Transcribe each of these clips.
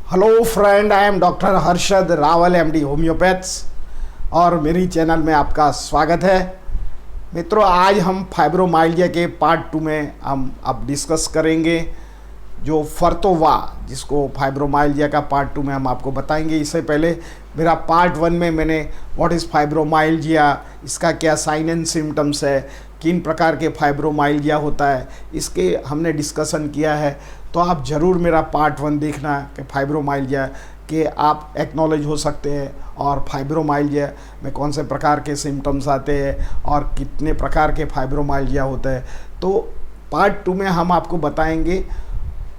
Hello friend, I am doctor Harshad Rawal MD homeopaths और मेरी channel में आपका स्वागत है। मित्रों, आज हम फाइब्रोमाइल्जिया के पार्ट 2 में हम अब डिस्कस करेंगे जो फर्तोवा, जिसको फाइब्रोमाइल्जिया का पार्ट 2 में हम आपको बताएंगे। इससे पहले मेरा पार्ट 1 में मैंने व्हाट इज़ फाइब्रोमाइल्जिया, इसका क्या साइन एंड सिम्टम्स है, किन प्रकार के फाइब्रोमाइल्जिया होता है, इसके हमने डिस्कशन किया है। तो आप ज़रूर मेरा पार्ट 1 देखना कि फाइब्रोमाइल्जिया के आप एक्नॉलेज हो सकते हैं और फाइब्रोमाइल्जिया में कौन से प्रकार के सिम्टम्स आते हैं और कितने प्रकार के फाइब्रोमाइल्जिया होते हैं। तो पार्ट 2 में हम आपको बताएंगे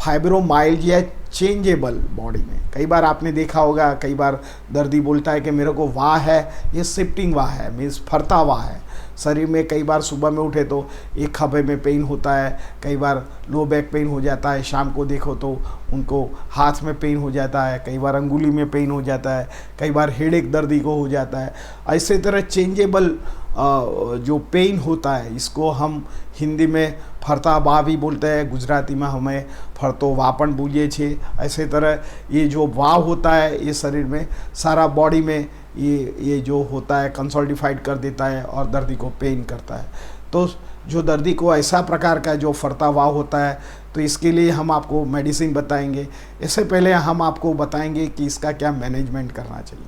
फाइब्रोमाइल्जिया चेंजेबल बॉडी में। कई बार आपने देखा होगा, कई बार दर्दी बोलता है कि मेरे को वाह है, ये शिफ्टिंग वाह है, मीन्स फरता वाह है शरीर में। कई बार सुबह में उठे तो एक खभे में पेन होता है, कई बार लो बैक पेन हो जाता है, शाम को देखो तो उनको हाथ में पेन हो जाता है, कई बार अंगुली में पेन हो जाता है, कई बार हेडेक दर्दी को हो जाता है। ऐसे तरह चेंजेबल जो पेन होता है, इसको हम हिंदी में फरता वाह भी बोलते हैं, गुजराती में हमें फरतो वाह पण बोलिए छे। ऐसे तरह ये जो वाह होता है, ये शरीर में सारा बॉडी में ये जो होता है कंसोलिडिफाइड कर देता है और दर्दी को पेन करता है। तो जो दर्दी को ऐसा प्रकार का जो फरता वाह होता है, तो इसके लिए हम आपको मेडिसिन बताएंगे। इससे पहले हम आपको बताएंगे कि इसका क्या मैनेजमेंट करना चाहिए।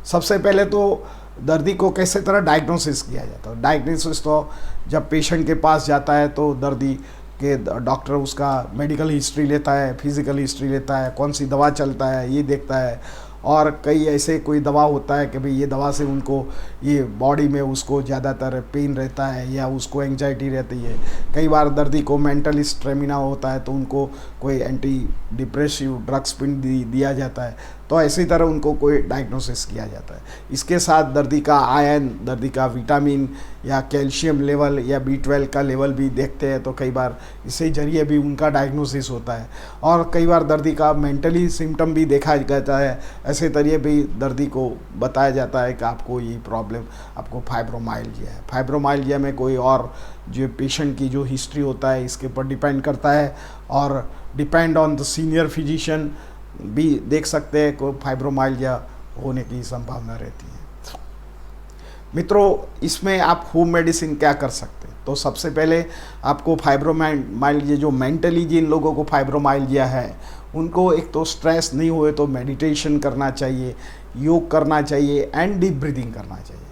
सबसे पहले तो दर्दी को कैसे तरह डायग्नोसिस किया जाता है। डायग्नोसिस तो जब पेशेंट के पास जाता है तो दर्दी के डॉक्टर उसका मेडिकल हिस्ट्री लेता है, फिजिकल हिस्ट्री लेता है, कौन सी दवा चलता है ये देखता है। और कई ऐसे कोई दवा होता है कि भाई ये दवा से उनको ये बॉडी में उसको ज़्यादातर पेन रहता है या उसको एंजाइटी रहती है। कई बार दर्दी को मेंटल स्ट्रेमिना होता है तो उनको कोई एंटी डिप्रेसिव ड्रग्स पिन दिया जाता है। तो ऐसी तरह उनको कोई डायग्नोसिस किया जाता है। इसके साथ दर्दी का आयरन, दर्दी का विटामिन या कैल्शियम लेवल या B12 का लेवल भी देखते हैं। तो कई बार इसी जरिए भी उनका डायग्नोसिस होता है। और कई बार दर्दी का मेंटली सिम्टम भी देखा जाता है। ऐसे तरीके भी दर्दी को बताया जाता है कि आपको ये प्रॉब्लम, आपको फाइब्रोमाइल्जिया है। फाइब्रोमाइल्जिया में कोई और जो पेशेंट की जो हिस्ट्री होता है इसके ऊपर डिपेंड करता है और depend on the senior physician भी देख सकते हैं को फाइब्रोमाइल्जिया होने की संभावना रहती है। मित्रों, इसमें आप होम मेडिसिन क्या कर सकते हैं। तो सबसे पहले आपको फाइब्रोमाइल्जिया जो मेंटली जिन लोगों को फाइब्रोमाइल्जिया है, उनको एक तो स्ट्रेस नहीं हुए तो मेडिटेशन करना चाहिए, योग करना चाहिए एंड डीप ब्रीदिंग करना चाहिए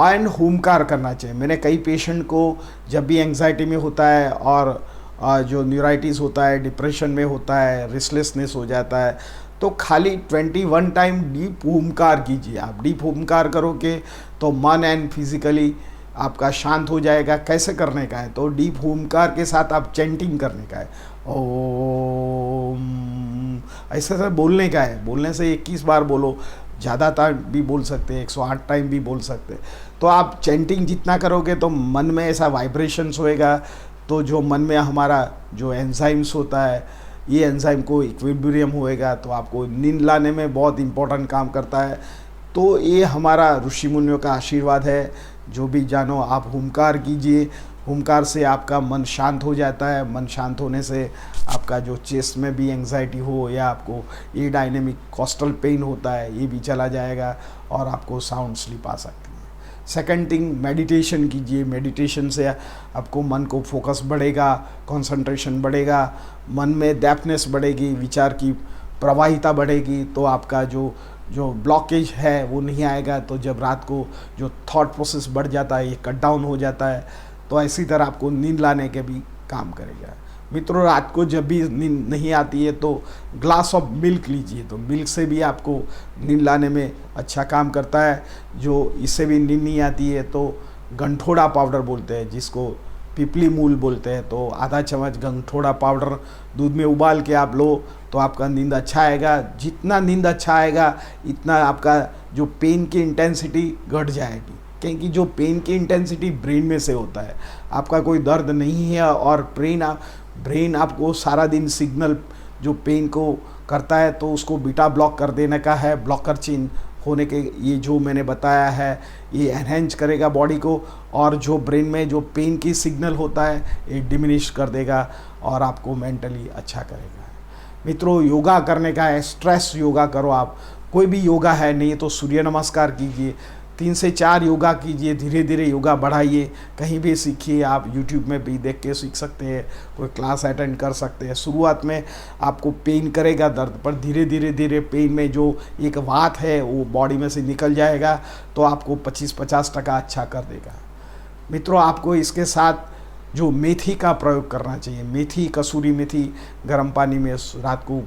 एंड होमकार करना चाहिए। मैंने कई पेशेंट को जब भी एंग्जाइटी में होता है और जो न्यूराइटिस होता है, डिप्रेशन में होता है, रेस्टलेसनेस हो जाता है, तो खाली 21 टाइम डीप होमकार कीजिए। आप डीप होमकार करोगे तो मन एंड फिजिकली आपका शांत हो जाएगा। कैसे करने का है, तो डीप होमकार के साथ आप चैंटिंग करने का है, ओम ऐसे से बोलने का है। बोलने से 21 बार बोलो, ज़्यादातर भी बोल सकते हैं, 108 टाइम भी बोल सकते हैं। तो आप चैंटिंग जितना करोगे तो मन में ऐसा वाइब्रेशंस होएगा, तो जो मन में हमारा जो एंजाइम्स होता है, ये एंजाइम को इक्विलिब्रियम होएगा, तो आपको नींद लाने में बहुत इंपॉर्टेंट काम करता है। तो ये हमारा ऋषि मुनियों का आशीर्वाद है। जो भी जानो आप हुंकार कीजिए, हुंकार से आपका मन शांत हो जाता है। मन शांत होने से आपका जो चेस्ट में भी एंग्जाइटी हो या आपको ये डायनेमिक कोस्टल पेन होता है, ये भी चला जाएगा और आपको साउंड स्लीप आ सकती है। सेकंड थिंग, मेडिटेशन कीजिए। मेडिटेशन से आपको मन को फोकस बढ़ेगा, कंसंट्रेशन बढ़ेगा, मन में डेप्थनेस बढ़ेगी, विचार की प्रवाहिता बढ़ेगी। तो आपका जो ब्लॉकेज है वो नहीं आएगा। तो जब रात को जो थॉट प्रोसेस बढ़ जाता है, ये कट डाउन हो जाता है। तो इसी तरह आपको नींद लाने के भी काम करेगा। मित्रों, रात को जब भी नींद नहीं आती है तो ग्लास ऑफ मिल्क लीजिए। तो मिल्क से भी आपको नींद लाने में अच्छा काम करता है। जो इससे भी नींद नहीं आती है तो गंठोड़ा पाउडर बोलते हैं, जिसको पिपली मूल बोलते हैं। तो आधा चम्मच गंठोड़ा पाउडर दूध में उबाल के आप लो तो आपका नींद अच्छा आएगा। जितना नींद अच्छा आएगा इतना आपका जो पेन की इंटेंसिटी घट जाएगी, क्योंकि जो पेन की इंटेंसिटी ब्रेन में से होता है। आपका कोई दर्द नहीं है और ब्रेन आपको सारा दिन सिग्नल जो पेन को करता है तो उसको बीटा ब्लॉक कर देने का है। ब्लॉकर चेन होने के ये जो मैंने बताया है, ये एनहेंस करेगा बॉडी को और जो ब्रेन में जो पेन की सिग्नल होता है ये डिमिनिश कर देगा और आपको मेंटली अच्छा करेगा। मित्रों योगा करने का है, स्ट्रेस योगा करो, आप कोई भी योगा है, नहीं तो सूर्य नमस्कार कीजिए, 3 से 4 योगा कीजिए, धीरे धीरे योगा बढ़ाइए, कहीं भी सीखिए, आप यूट्यूब में भी देख के सीख सकते हैं, कोई क्लास अटेंड कर सकते हैं। शुरुआत में आपको पेन करेगा दर्द, पर धीरे धीरे धीरे पेन में जो एक वात है वो बॉडी में से निकल जाएगा, तो आपको 25-50% अच्छा कर देगा। मित्रों आपको इसके साथ जो मेथी का प्रयोग करना चाहिए, मेथी, कसूरी मेथी गर्म पानी में रात को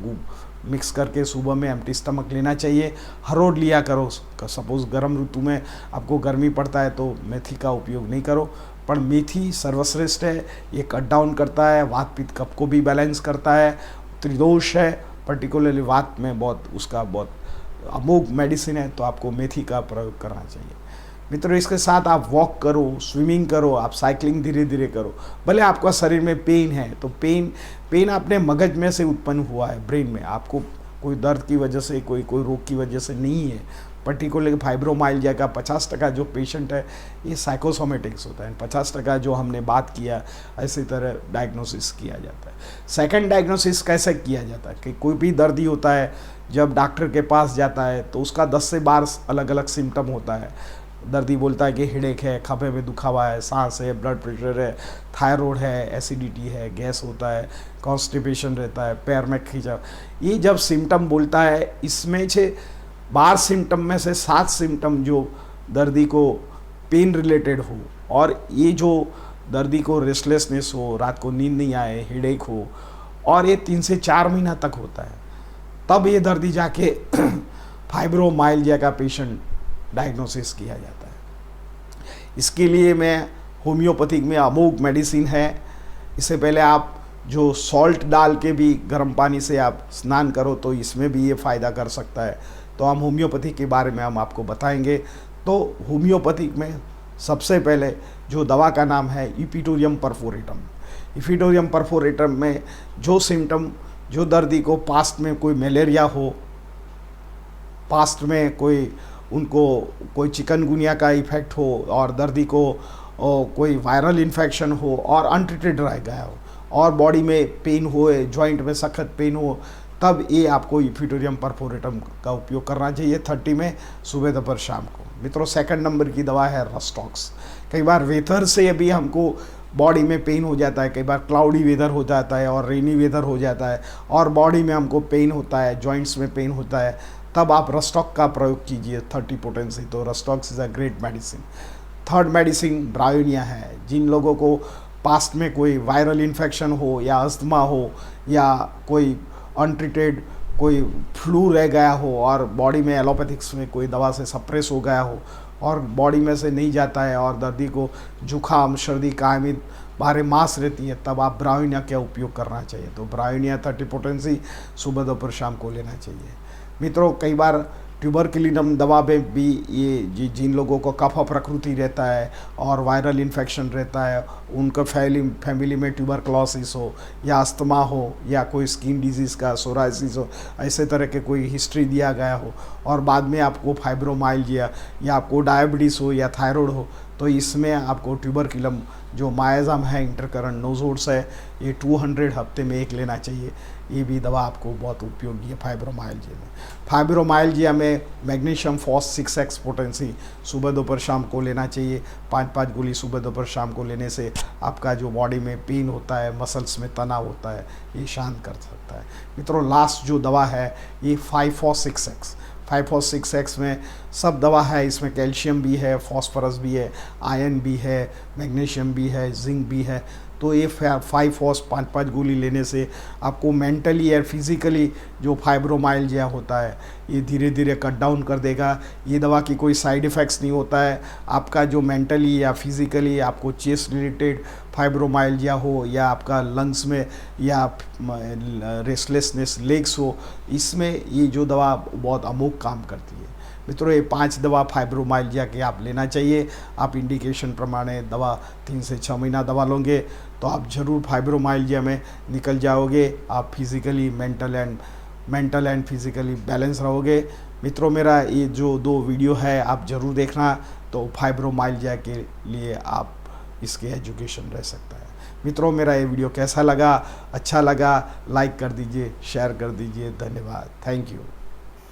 मिक्स करके सुबह में एम्प्टी स्टमक लेना चाहिए। हर रोज लिया करो। सपोज़ गर्म ऋतु में आपको गर्मी पड़ता है तो मेथी का उपयोग नहीं करो, पर मेथी सर्वश्रेष्ठ है। ये कट डाउन करता है, वात पित्त कफ को भी बैलेंस करता है। त्रिदोष है, पर्टिकुलरली वात में उसका बहुत अमोघ मेडिसिन है, तो आपको मेथी का प्रयोग करना चाहिए। मित्रों इसके साथ आप वॉक करो, स्विमिंग करो, आप साइकिलिंग धीरे धीरे करो। भले आपका शरीर में पेन है तो पेन अपने मगज में से उत्पन्न हुआ है, ब्रेन में, आपको कोई दर्द की वजह से, कोई रोग की वजह से नहीं है। पर्टिकुलर फाइब्रोमाइल्जिया का 50% जो पेशेंट है ये साइकोसोमेटिक्स होता है, 50% जो हमने बात किया ऐसी तरह डायग्नोसिस किया जाता है। सेकंड डायग्नोसिस कैसे किया जाता है कि कोई भी दर्दी होता है जब डॉक्टर के पास जाता है तो उसका 10 से 12 अलग अलग सिम्टम होता है। दर्दी बोलता है कि हेडेक है, खभे में दुखा हुआ है, सांस है, ब्लड प्रेशर है, थायराइड है, एसिडिटी है, गैस होता है, कॉन्स्टिपेशन रहता है, पैर में खींचा। ये जब सिम्टम बोलता है, इसमें से 12 सिम्टम में से 7 सिम्टम जो दर्दी को पेन रिलेटेड हो, और ये जो दर्दी को रेस्टलेसनेस हो, रात को नींद नहीं आए, हेडेक हो, और ये 3 से 4 महीना तक होता है, तब ये दर्दी जाके फाइब्रोमाइल्जिया का पेशेंट डायग्नोसिस किया जाता है। इसके लिए मैं होम्योपैथिक में अमोघ मेडिसिन है। इससे पहले आप जो सॉल्ट डाल के भी गर्म पानी से आप स्नान करो तो इसमें भी ये फ़ायदा कर सकता है। तो हम होम्योपैथी के बारे में हम आपको बताएंगे। तो होम्योपैथिक में सबसे पहले जो दवा का नाम है इपिटोरियम परफोरेटम। इपिटोरियम परफोरेटम में जो सिम्टम, जो दर्दी को पास्ट में कोई मलेरिया हो, पास्ट में उनको कोई चिकनगुनिया का इफेक्ट हो, और दर्दी को कोई वायरल इन्फेक्शन हो और अनट्रीटेड रह गया हो, और बॉडी में पेन हो, जॉइंट में सख्त पेन हो, तब ये आपको इपिटोरियम परफोरेटम का उपयोग करना चाहिए 30 में सुबह दोपहर शाम को। मित्रों सेकंड नंबर की दवा है रस्टॉक्स। कई बार वेदर से भी हमको बॉडी में पेन हो जाता है, कई बार क्लाउडी वेदर हो जाता है और रेनी वेदर हो जाता है और बॉडी में हमको पेन होता है, जॉइंट्स में पेन होता है, तब आप रस्टॉक का प्रयोग कीजिए 30 पोटेंसी। तो rhus tox is a great medicine. Third medicine bryonia है। जिन लोगों को पास्ट में कोई वायरल इन्फेक्शन हो, या अस्थमा हो, या कोई अनट्रीटेड कोई फ्लू रह गया हो, और बॉडी में एलोपैथिक्स में कोई दवा से सप्रेस हो गया हो और बॉडी में से नहीं जाता है, और दर्दी को जुखाम, सर्दी कायमी बारे मास रहती है, तब आप ब्रायोनिया का उपयोग करना चाहिए। तो ब्रायोनिया 30 पोटेंसी सुबह दोपहर शाम को लेना चाहिए। मित्रों कई बार ट्यूबरकुलिनम दवा में भी ये जिन लोगों को कफ प्रकृति रहता है और वायरल इन्फेक्शन रहता है, उनका फैमिली में ट्यूबरक्लोसिस हो, या अस्थमा हो, या कोई स्किन डिजीज़ का सोराइसिस हो, ऐसे तरह के कोई हिस्ट्री दिया गया हो, और बाद में आपको फाइब्रोमाइल्जिया या आपको डायबिटीज़ हो या थायराइड हो, तो इसमें आपको ट्यूबरकुलम जो मायाजाम है, इंटरकरंट नोजोड्स है, ये 200 हफ्ते में 1 लेना चाहिए। ये भी दवा आपको बहुत उपयोगी है फाइब्रोमाइल्जिया में। फाइब्रोमाइल्जिया में मैग्नीशियम फॉस 6x पोटेंसी सुबह दोपहर शाम को लेना चाहिए। 5-5 गोली सुबह दोपहर शाम को लेने से आपका जो बॉडी में पेन होता है, मसल्स में तनाव होता है, ये शांत कर सकता है। मित्रों लास्ट जो दवा है ये 5-4-6x। 5-4-6x में सब दवा है, इसमें कैल्शियम भी है, फॉस्फोरस भी है, आयरन भी है, मैग्नीशियम भी है, जिंक भी है। तो ये 5-4 5-5 गोली लेने से आपको मेंटली और फिज़िकली जो फाइब्रोमाइल्जिया होता है ये धीरे धीरे कट डाउन कर देगा। ये दवा की कोई साइड इफ़ेक्ट्स नहीं होता है। आपका जो मेंटली या फिज़िकली आपको चेस्ट रिलेटेड फाइब्रोमाइल्जिया हो, या आपका लंग्स में या रेस्टलेसनेस लेग्स हो, इसमें ये जो दवा बहुत अमोघ काम करती है। मित्रों ये 5 दवा फाइब्रोमाइल्जिया के आप लेना चाहिए। आप इंडिकेशन प्रमाणे दवा 3 से 6 महीना दवा लोगे तो आप ज़रूर फाइब्रोमाइल्जिया में निकल जाओगे। आप physically mental and physically balance रहोगे। मित्रों मेरा ये जो 2 वीडियो है आप ज़रूर देखना, तो फाइब्रोमाइल्जिया के लिए आप इसके एजुकेशन रह सकता है। मित्रों, मेरा ये वीडियो कैसा लगा, अच्छा लगा, लाइक कर दीजिए, शेयर कर दीजिए। धन्यवाद, थैंक यू।